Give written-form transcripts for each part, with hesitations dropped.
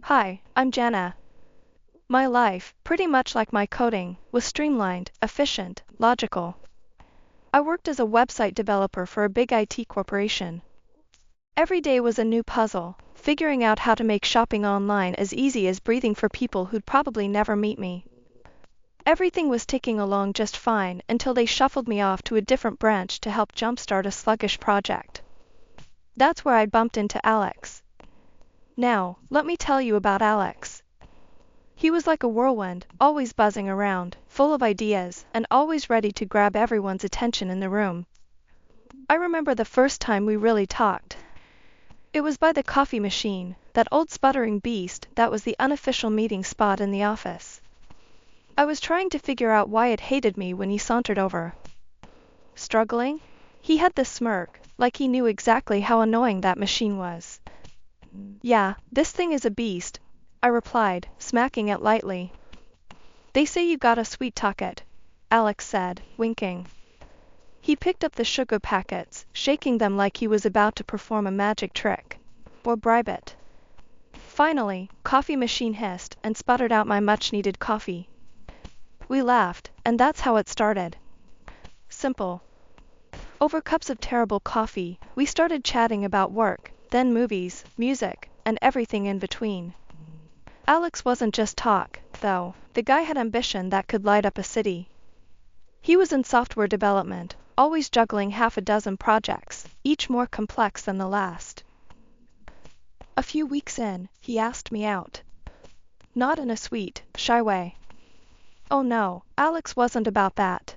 Hi, I'm Jenna. My life, pretty much like my coding, was streamlined, efficient, logical. I worked as a website developer for a big IT corporation. Every day was a new puzzle, figuring out how to make shopping online as easy as breathing for people who'd probably never meet me. Everything was ticking along just fine until they shuffled me off to a different branch to help jumpstart a sluggish project. That's where I bumped into Alex. Now, let me tell you about Alex. He was like a whirlwind, always buzzing around, full of ideas, and always ready to grab everyone's attention in the room. I remember the first time we really talked. It was by the coffee machine, that old sputtering beast that was the unofficial meeting spot in the office. I was trying to figure out why it hated me when he sauntered over. Struggling? He had this smirk, like he knew exactly how annoying that machine was. Yeah, this thing is a beast, I replied, smacking it lightly. They say you gotta sweet talk it, Alex said, winking. He picked up the sugar packets, shaking them like he was about to perform a magic trick. Or bribe it. Finally, coffee machine hissed and sputtered out my much-needed coffee. We laughed, and that's how it started. Simple. Over cups of terrible coffee, we started chatting about work, then movies, music, and everything in between. Alex wasn't just talk, though. The guy had ambition that could light up a city. He was in software development, always juggling half a dozen projects, each more complex than the last. A few weeks in, he asked me out. Not in a sweet, shy way. Oh no, Alex wasn't about that.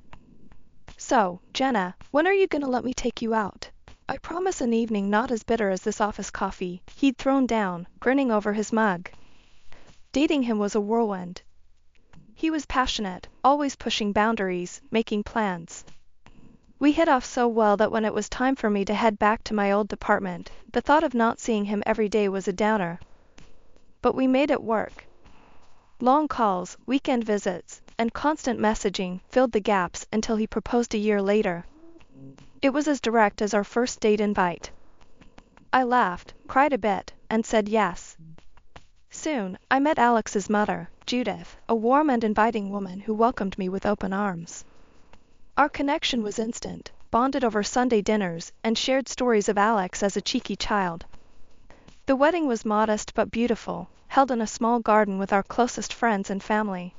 So, Jenna, when are you gonna let me take you out? I promise an evening not as bitter as this office coffee he'd thrown down, grinning over his mug. Dating him was a whirlwind. He was passionate, always pushing boundaries, making plans. We hit off so well that when it was time for me to head back to my old department, the thought of not seeing him every day was a downer. But we made it work. Long calls, weekend visits, and constant messaging filled the gaps until he proposed a year later. It was as direct as our first date invite. I laughed, cried a bit, and said yes. Soon, I met Alex's mother, Judith, a warm and inviting woman who welcomed me with open arms. Our connection was instant, bonded over Sunday dinners, and shared stories of Alex as a cheeky child. The wedding was modest but beautiful, held in a small garden with our closest friends and family.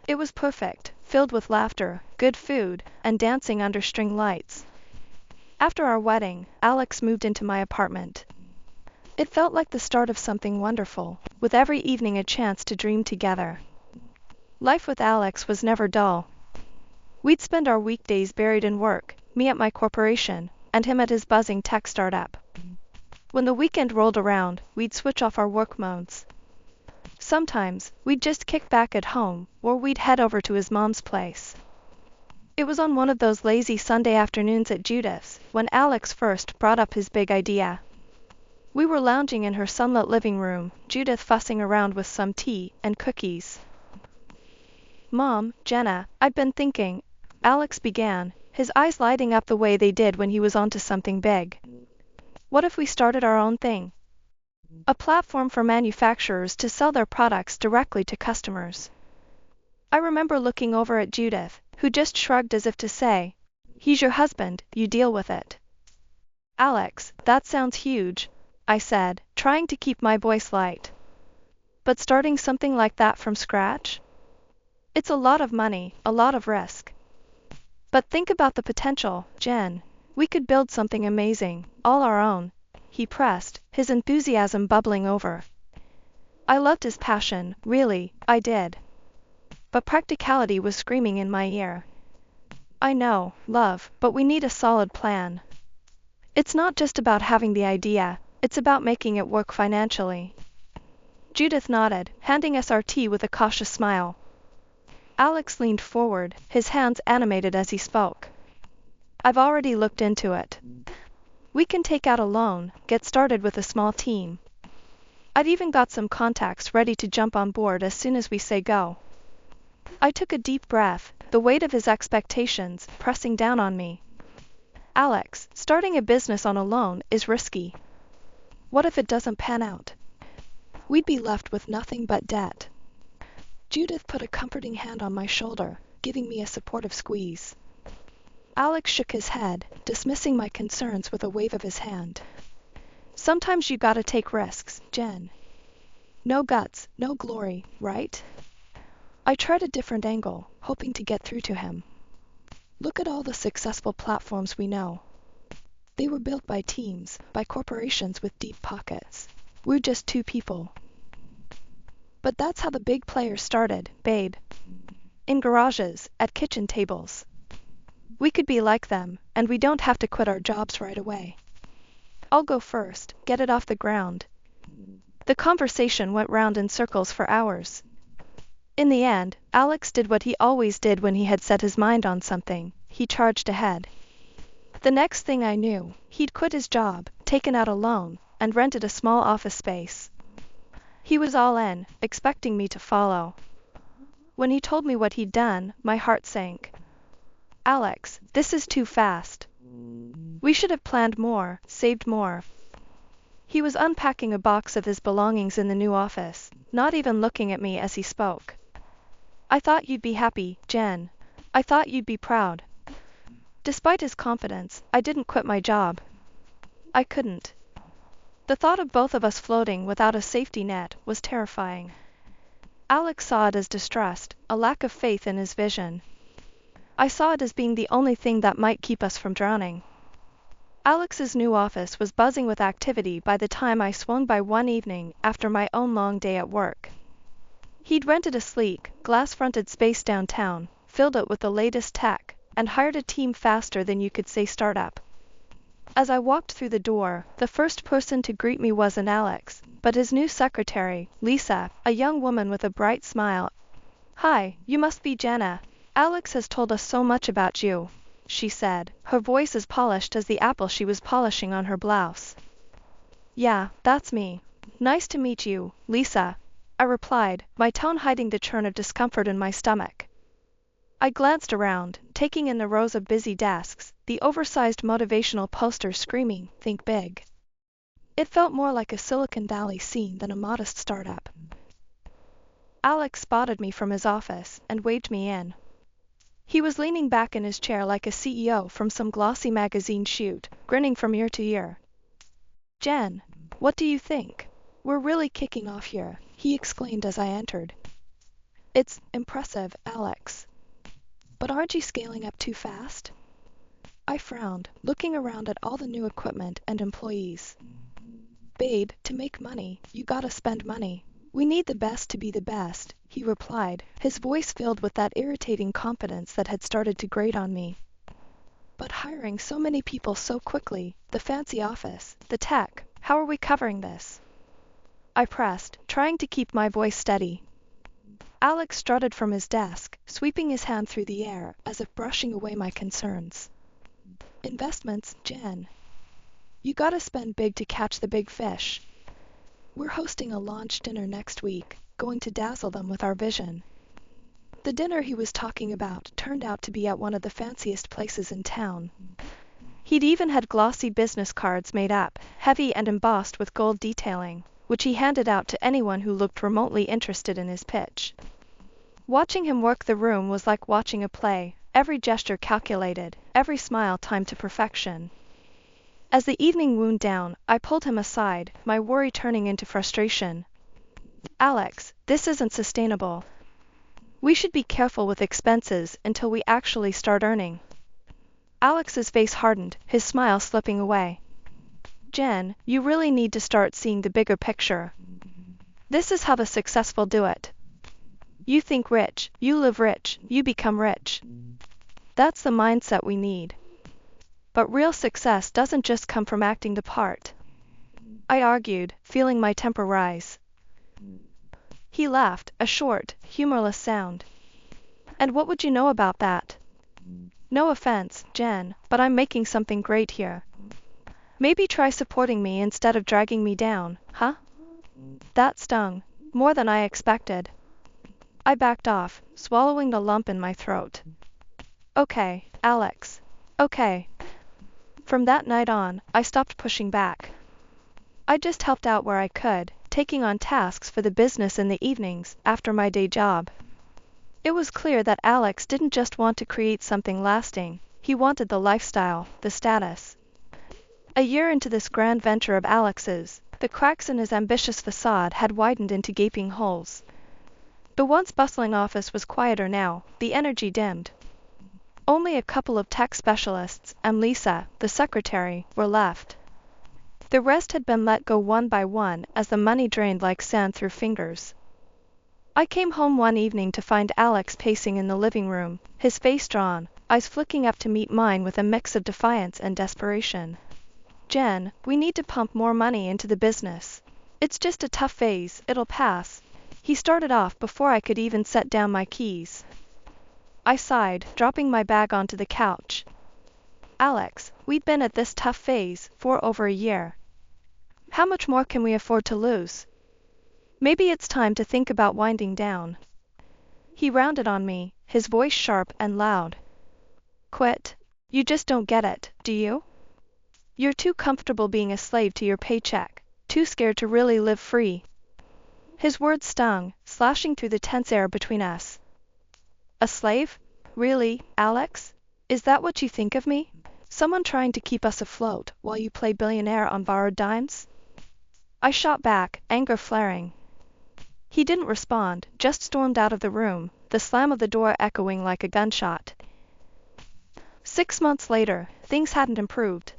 It was perfect, filled with laughter, good food, and dancing under string lights. After our wedding, Alex moved into my apartment. It felt like the start of something wonderful, with every evening a chance to dream together. Life with Alex was never dull. We'd spend our weekdays buried in work, me at my corporation, and him at his buzzing tech startup. When the weekend rolled around, we'd switch off our work modes. Sometimes, we'd just kick back at home, or we'd head over to his mom's place. It was on one of those lazy Sunday afternoons at Judith's, when Alex first brought up his big idea. We were lounging in her sunlit living room, Judith fussing around with some tea and cookies. Mom, Jenna, I've been thinking, Alex began, his eyes lighting up the way they did when he was onto something big. What if we started our own thing? A platform for manufacturers to sell their products directly to customers. I remember looking over at Judith, who just shrugged as if to say, he's your husband, you deal with it. Alex, that sounds huge, I said, trying to keep my voice light. But starting something like that from scratch? It's a lot of money, a lot of risk. But think about the potential, Jen. We could build something amazing, all our own, he pressed, his enthusiasm bubbling over. I loved his passion, really, I did. But practicality was screaming in my ear. I know, love, but we need a solid plan. It's not just about having the idea, it's about making it work financially. Judith nodded, handing us our tea with a cautious smile. Alex leaned forward, his hands animated as he spoke. I've already looked into it. We can take out a loan, get started with a small team. I've even got some contacts ready to jump on board as soon as we say go. I took a deep breath, the weight of his expectations pressing down on me. Alex, starting a business on a loan is risky. What if it doesn't pan out? We'd be left with nothing but debt. Judith put a comforting hand on my shoulder, giving me a supportive squeeze. Alex shook his head, dismissing my concerns with a wave of his hand. Sometimes you gotta take risks, Jen. No guts, no glory, right? I tried a different angle, hoping to get through to him. Look at all the successful platforms we know. They were built by teams, by corporations with deep pockets. We're just two people. But that's how the big players started, babe. In garages, at kitchen tables. We could be like them, and we don't have to quit our jobs right away. I'll go first, get it off the ground. The conversation went round in circles for hours. In the end, Alex did what he always did when he had set his mind on something. He charged ahead. The next thing I knew, he'd quit his job, taken out a loan, and rented a small office space. He was all in, expecting me to follow. When he told me what he'd done, my heart sank. Alex, this is too fast. We should have planned more, saved more. He was unpacking a box of his belongings in the new office, not even looking at me as he spoke. I thought you'd be happy, Jen. I thought you'd be proud. Despite his confidence, I didn't quit my job. I couldn't. The thought of both of us floating without a safety net was terrifying. Alex saw it as distrust, a lack of faith in his vision. I saw it as being the only thing that might keep us from drowning. Alex's new office was buzzing with activity by the time I swung by one evening after my own long day at work. He'd rented a sleek, glass-fronted space downtown, filled it with the latest tech, and hired a team faster than you could say startup. As I walked through the door, the first person to greet me wasn't Alex, but his new secretary, Lisa, a young woman with a bright smile. "Hi, you must be Jenna. Alex has told us so much about you," she said, her voice as polished as the apple she was polishing on her blouse. "Yeah, that's me. Nice to meet you, Lisa," I replied, my tone hiding the churn of discomfort in my stomach. I glanced around, taking in the rows of busy desks, the oversized motivational posters screaming, "Think big." It felt more like a Silicon Valley scene than a modest startup. Alex spotted me from his office and waved me in. He was leaning back in his chair like a CEO from some glossy magazine shoot, grinning from ear to ear. "Jen, what do you think? We're really kicking off here," he exclaimed as I entered. "It's impressive, Alex. But aren't you scaling up too fast?" I frowned, looking around at all the new equipment and employees. "Babe, to make money, you gotta spend money. We need the best to be the best," he replied, his voice filled with that irritating confidence that had started to grate on me. "But hiring so many people so quickly, the fancy office, the tech, how are we covering this?" I pressed, trying to keep my voice steady. Alex strutted from his desk, sweeping his hand through the air as if brushing away my concerns. "Investments, Jen. You gotta spend big to catch the big fish. We're hosting a launch dinner next week, going to dazzle them with our vision." The dinner he was talking about turned out to be at one of the fanciest places in town. He'd even had glossy business cards made up, heavy and embossed with gold detailing, which he handed out to anyone who looked remotely interested in his pitch. Watching him work the room was like watching a play, every gesture calculated, every smile timed to perfection. As the evening wound down, I pulled him aside, my worry turning into frustration. "Alex, this isn't sustainable. We should be careful with expenses until we actually start earning." Alex's face hardened, his smile slipping away. "Jen, you really need to start seeing the bigger picture. This is how the successful do it. You think rich, you live rich, you become rich. That's the mindset we need. But real success doesn't just come from acting the part," I argued, feeling my temper rise. He laughed, a short, humorless sound. "And what would you know about that? No offense, Jen, but I'm making something great here. Maybe try supporting me instead of dragging me down, huh?" That stung, more than I expected. I backed off, swallowing the lump in my throat. "Okay, Alex. Okay." From that night on, I stopped pushing back. I just helped out where I could, taking on tasks for the business in the evenings after my day job. It was clear that Alex didn't just want to create something lasting, he wanted the lifestyle, the status. A year into this grand venture of Alex's, the cracks in his ambitious facade had widened into gaping holes. The once bustling office was quieter now, the energy dimmed. Only a couple of tech specialists and Lisa, the secretary, were left. The rest had been let go one by one as the money drained like sand through fingers. I came home one evening to find Alex pacing in the living room, his face drawn, eyes flicking up to meet mine with a mix of defiance and desperation. "Jen, we need to pump more money into the business. It's just a tough phase, it'll pass." He started off before I could even set down my keys. I sighed, dropping my bag onto the couch. "Alex, we've been at this tough phase for over a year. How much more can we afford to lose? Maybe it's time to think about winding down." He rounded on me, his voice sharp and loud. "Quit? You just don't get it, do you? You're too comfortable being a slave to your paycheck, too scared to really live free." His words stung, slashing through the tense air between us. "A slave? Really, Alex? Is that what you think of me? Someone trying to keep us afloat while you play billionaire on borrowed dimes?" I shot back, anger flaring. He didn't respond, just stormed out of the room, the slam of the door echoing like a gunshot. 6 months later, things hadn't improved.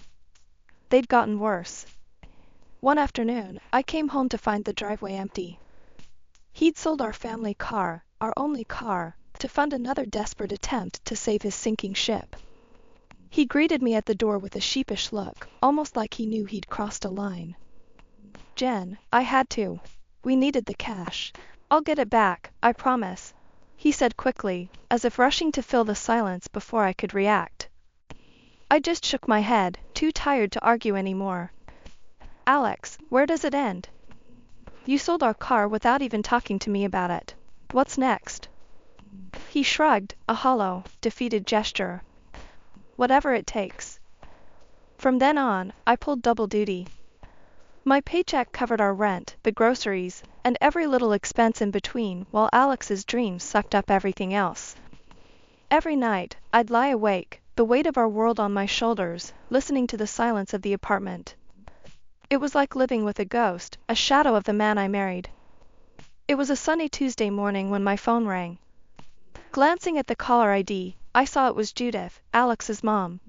They'd gotten worse. One afternoon, I came home to find the driveway empty. He'd sold our family car, our only car, to fund another desperate attempt to save his sinking ship. He greeted me at the door with a sheepish look, almost like he knew he'd crossed a line. "Jen, I had to. We needed the cash. I'll get it back, I promise," he said quickly, as if rushing to fill the silence before I could react. I just shook my head, too tired to argue anymore. "Alex, where does it end? You sold our car without even talking to me about it. What's next?" He shrugged, a hollow, defeated gesture. "Whatever it takes." From then on, I pulled double duty. My paycheck covered our rent, the groceries, and every little expense in between, while Alex's dreams sucked up everything else. Every night, I'd lie awake, the weight of our world on my shoulders, listening to the silence of the apartment. It was like living with a ghost, a shadow of the man I married. It was a sunny Tuesday morning when my phone rang. Glancing at the caller ID, I saw it was Judith, Alex's mom.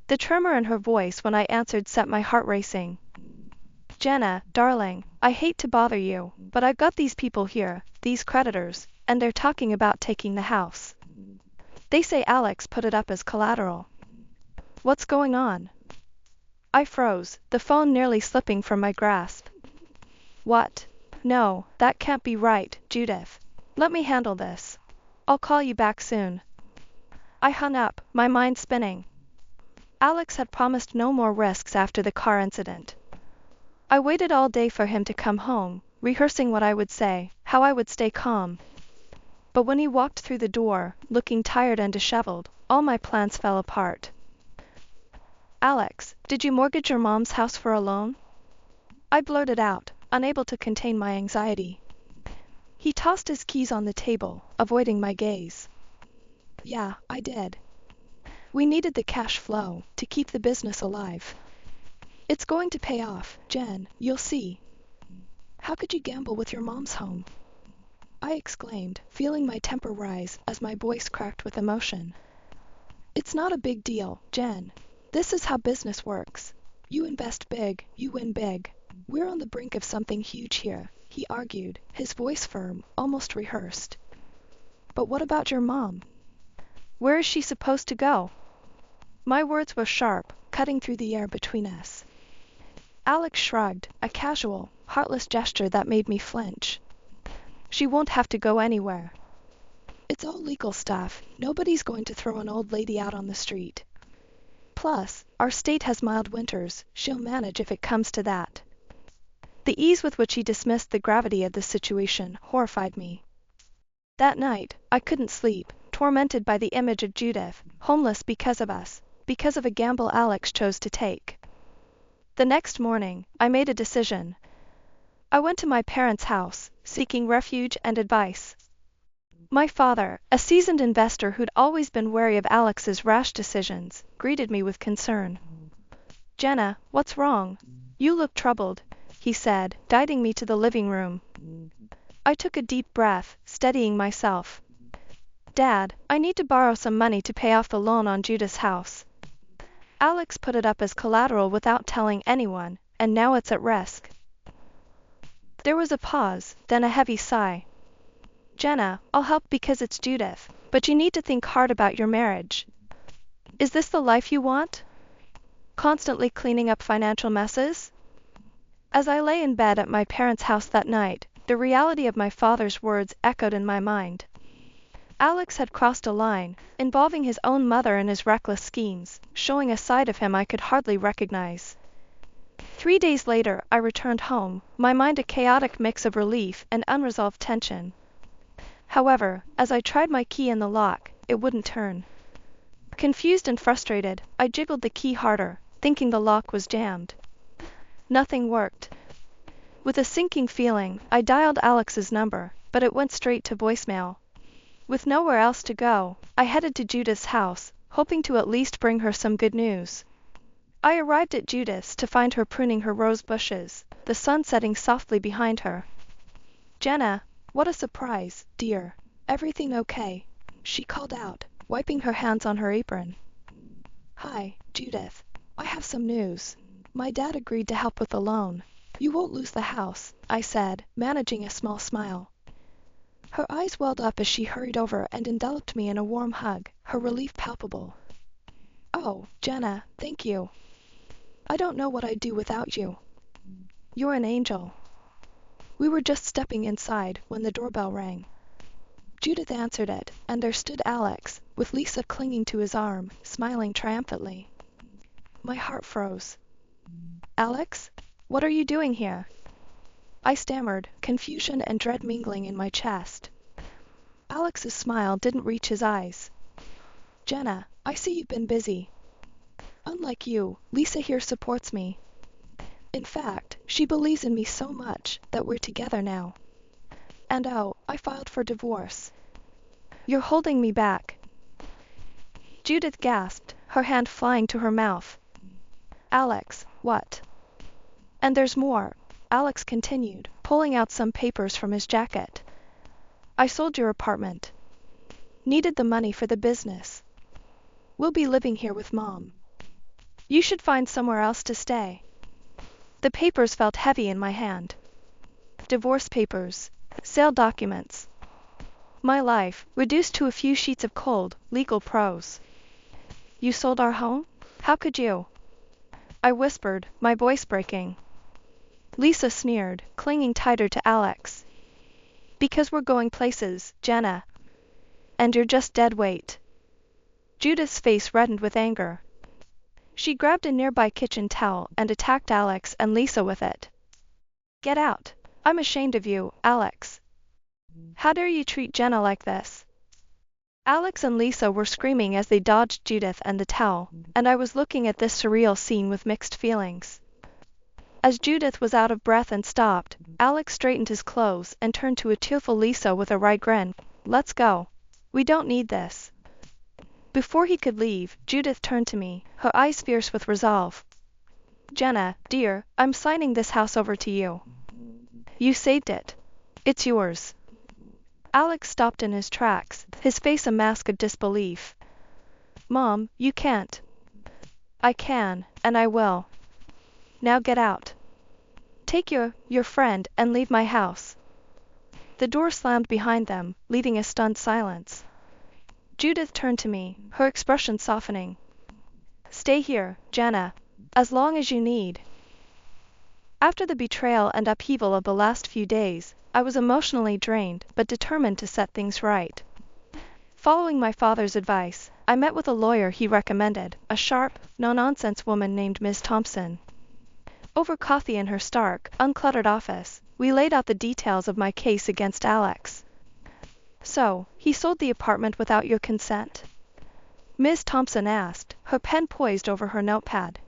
The tremor in her voice when I answered set my heart racing. "Jenna, darling, I hate to bother you, but I've got these people here, these creditors, and they're talking about taking the house. They say Alex put it up as collateral." "What's going on?" I froze, the phone nearly slipping from my grasp. "What? No, that can't be right, Judith. Let me handle this. I'll call you back soon." I hung up, my mind spinning. Alex had promised no more risks after the car incident. I waited all day for him to come home, rehearsing what I would say, how I would stay calm. But when he walked through the door, looking tired and disheveled, all my plans fell apart. "Alex, did you mortgage your mom's house for a loan?" I blurted out, unable to contain my anxiety. He tossed his keys on the table, avoiding my gaze. "Yeah, I did. We needed the cash flow to keep the business alive. It's going to pay off, Jen, you'll see." "How could you gamble with your mom's home?" I exclaimed, feeling my temper rise as my voice cracked with emotion. "It's not a big deal, Jen. This is how business works. You invest big, you win big. We're on the brink of something huge here," he argued, his voice firm, almost rehearsed. "But what about your mom? Where is she supposed to go?" My words were sharp, cutting through the air between us. Alex shrugged, a casual, heartless gesture that made me flinch. "She won't have to go anywhere. It's all legal stuff. Nobody's going to throw an old lady out on the street. Plus, our state has mild winters. She'll manage if it comes to that." The ease with which he dismissed the gravity of the situation horrified me. That night, I couldn't sleep, tormented by the image of Judith, homeless because of us, because of a gamble Alex chose to take. The next morning, I made a decision. I went to my parents' house, seeking refuge and advice. My father, a seasoned investor who'd always been wary of Alex's rash decisions, greeted me with concern. "Jenna, what's wrong? You look troubled," he said, guiding me to the living room. I took a deep breath, steadying myself. "Dad, I need to borrow some money to pay off the loan on Judith's house. Alex put it up as collateral without telling anyone, and now it's at risk." There was a pause, then a heavy sigh. "Jenna, I'll help because it's Judith, but you need to think hard about your marriage. Is this the life you want? Constantly cleaning up financial messes?" As I lay in bed at my parents' house that night, the reality of my father's words echoed in my mind. Alex had crossed a line, involving his own mother in his reckless schemes, showing a side of him I could hardly recognize. 3 days later, I returned home, my mind a chaotic mix of relief and unresolved tension. However, as I tried my key in the lock, it wouldn't turn. Confused and frustrated, I jiggled the key harder, thinking the lock was jammed. Nothing worked. With a sinking feeling, I dialed Alex's number, but it went straight to voicemail. With nowhere else to go, I headed to Judith's house, hoping to at least bring her some good news. I arrived at Judith's to find her pruning her rose bushes, the sun setting softly behind her. "Jenna, what a surprise, dear. Everything okay?" she called out, wiping her hands on her apron. "Hi, Judith. I have some news. My dad agreed to help with the loan. You won't lose the house," I said, managing a small smile. Her eyes welled up as she hurried over and enveloped me in a warm hug, her relief palpable. "Oh, Jenna, thank you. I don't know what I'd do without you. You're an angel." We were just stepping inside when the doorbell rang. Judith answered it, and there stood Alex, with Lisa clinging to his arm, smiling triumphantly. My heart froze. "Alex, what are you doing here?" I stammered, confusion and dread mingling in my chest. Alex's smile didn't reach his eyes. "Jenna, I see you've been busy. Unlike you, Lisa here supports me. In fact, she believes in me so much that we're together now. And oh, I filed for divorce. You're holding me back." Judith gasped, her hand flying to her mouth. "Alex, what?" "And there's more," Alex continued, pulling out some papers from his jacket. "I sold your apartment. Needed the money for the business. We'll be living here with Mom. You should find somewhere else to stay." The papers felt heavy in my hand. Divorce papers, sale documents. My life, reduced to a few sheets of cold, legal prose. "You sold our home? How could you?" I whispered, my voice breaking. Lisa sneered, clinging tighter to Alex. "Because we're going places, Jenna. And you're just dead weight." Judith's face reddened with anger. She grabbed a nearby kitchen towel and attacked Alex and Lisa with it. "Get out. I'm ashamed of you, Alex. How dare you treat Jenna like this?" Alex and Lisa were screaming as they dodged Judith and the towel, and I was looking at this surreal scene with mixed feelings. As Judith was out of breath and stopped, Alex straightened his clothes and turned to a tearful Lisa with a wry grin. "Let's go. We don't need this." Before he could leave, Judith turned to me, her eyes fierce with resolve. "Jenna, dear, I'm signing this house over to you. You saved it. It's yours." Alex stopped in his tracks, his face a mask of disbelief. "Mom, you can't." "I can, and I will. Now get out. Take your friend and leave my house." The door slammed behind them, leaving a stunned silence. Judith turned to me, her expression softening. "Stay here, Jenna, as long as you need." After the betrayal and upheaval of the last few days, I was emotionally drained but determined to set things right. Following my father's advice, I met with a lawyer he recommended, a sharp, no-nonsense woman named Ms. Thompson. Over coffee in her stark, uncluttered office, we laid out the details of my case against Alex. "So, he sold the apartment without your consent?" Ms. Thompson asked, her pen poised over her notepad.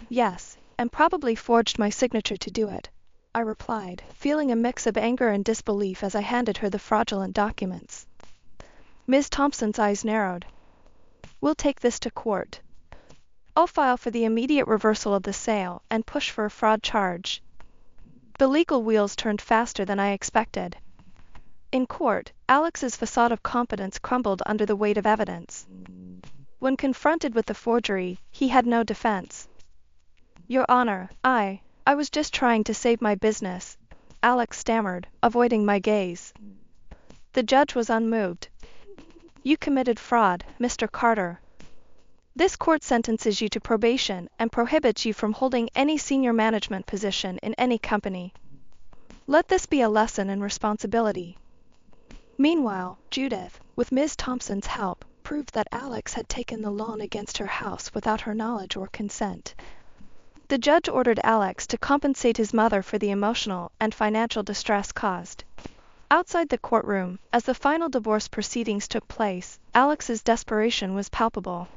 "Yes, and probably forged my signature to do it," I replied, feeling a mix of anger and disbelief as I handed her the fraudulent documents. Ms. Thompson's eyes narrowed. "We'll take this to court. I'll file for the immediate reversal of the sale and push for a fraud charge." The legal wheels turned faster than I expected. In court, Alex's facade of competence crumbled under the weight of evidence. When confronted with the forgery, he had no defense. "Your Honor, I was just trying to save my business," Alex stammered, avoiding my gaze. The judge was unmoved. "You committed fraud, Mr. Carter. This court sentences you to probation and prohibits you from holding any senior management position in any company. Let this be a lesson in responsibility." Meanwhile, Judith, with Ms. Thompson's help, proved that Alex had taken the loan against her house without her knowledge or consent. The judge ordered Alex to compensate his mother for the emotional and financial distress caused. Outside the courtroom, as the final divorce proceedings took place, Alex's desperation was palpable.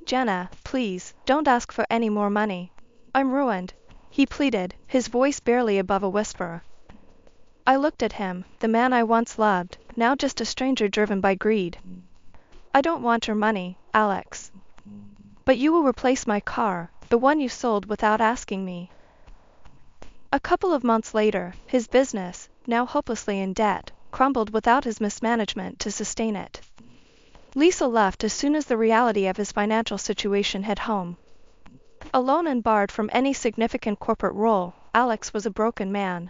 "Jenna, please, don't ask for any more money. I'm ruined," he pleaded, his voice barely above a whisper. I looked at him, the man I once loved, now just a stranger driven by greed. "I don't want your money, Alex. But you will replace my car, the one you sold without asking me." A couple of months later, his business, now hopelessly in debt, crumbled without his mismanagement to sustain it. Lisa left as soon as the reality of his financial situation hit home. Alone and barred from any significant corporate role, Alex was a broken man.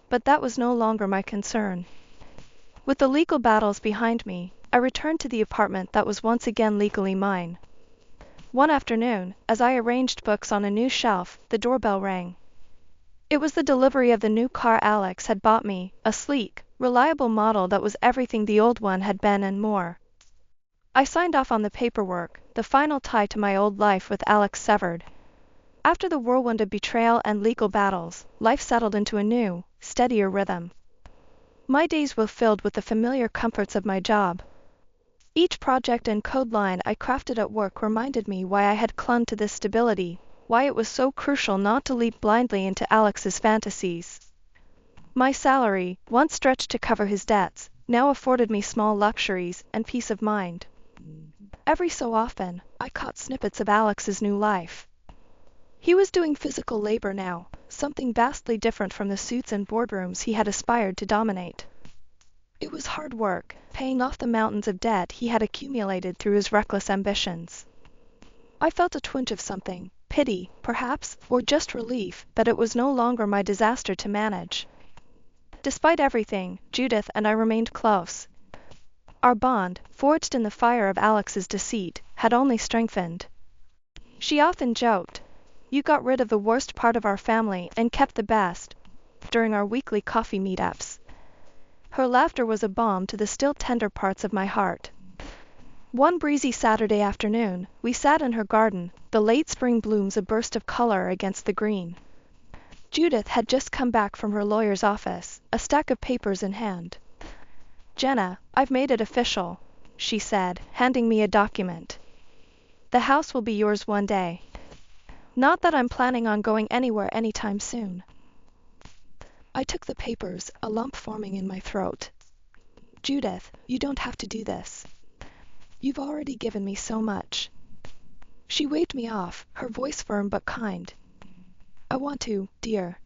But that was no longer my concern. With the legal battles behind me, I returned to the apartment that was once again legally mine. One afternoon, as I arranged books on a new shelf, the doorbell rang. It was the delivery of the new car Alex had bought me, a sleek, reliable model that was everything the old one had been and more. I signed off on the paperwork, the final tie to my old life with Alex severed. After the whirlwind of betrayal and legal battles, life settled into a new, steadier rhythm. My days were filled with the familiar comforts of my job. Each project and code line I crafted at work reminded me why I had clung to this stability, why it was so crucial not to leap blindly into Alex's fantasies. My salary, once stretched to cover his debts, now afforded me small luxuries and peace of mind. Every so often, I caught snippets of Alex's new life. He was doing physical labor now, something vastly different from the suits and boardrooms he had aspired to dominate. It was hard work, paying off the mountains of debt he had accumulated through his reckless ambitions. I felt a twinge of something, pity, perhaps, or just relief, that it was no longer my disaster to manage. Despite everything, Judith and I remained close. Our bond, forged in the fire of Alex's deceit, had only strengthened. She often joked, "You got rid of the worst part of our family and kept the best," during our weekly coffee meetups. Her laughter was a balm to the still tender parts of my heart. One breezy Saturday afternoon, we sat in her garden, the late spring blooms a burst of color against the green. Judith had just come back from her lawyer's office, a stack of papers in hand. "Jenna, I've made it official," she said, handing me a document. "The house will be yours one day. Not that I'm planning on going anywhere anytime soon." I took the papers, a lump forming in my throat. "Judith, you don't have to do this. You've already given me so much." She waved me off, her voice firm but kind. "I want to, dear.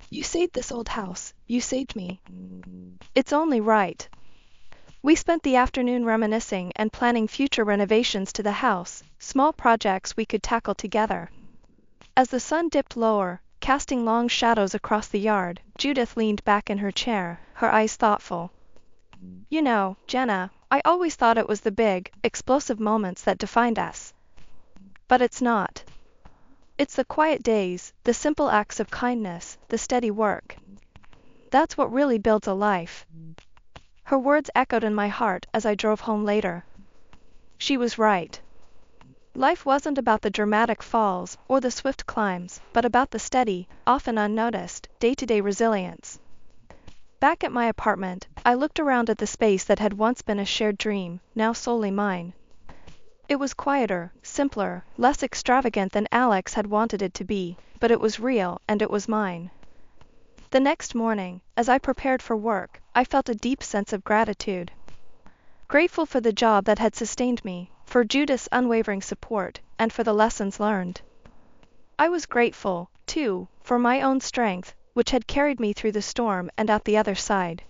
You saved this old house, you saved me. It's only right." We spent the afternoon reminiscing and planning future renovations to the house, small projects we could tackle together. As the sun dipped lower, casting long shadows across the yard, Judith leaned back in her chair, her eyes thoughtful. "You know, Jenna, I always thought it was the big, explosive moments that defined us. But it's not. It's the quiet days, the simple acts of kindness, the steady work. That's what really builds a life." Her words echoed in my heart as I drove home later. She was right. Life wasn't about the dramatic falls or the swift climbs, but about the steady, often unnoticed, day-to-day resilience. Back at my apartment, I looked around at the space that had once been a shared dream, now solely mine. It was quieter, simpler, less extravagant than Alex had wanted it to be, but it was real and it was mine. The next morning, as I prepared for work, I felt a deep sense of gratitude. Grateful for the job that had sustained me, for Judith's unwavering support, and for the lessons learned. I was grateful, too, for my own strength, which had carried me through the storm and out the other side.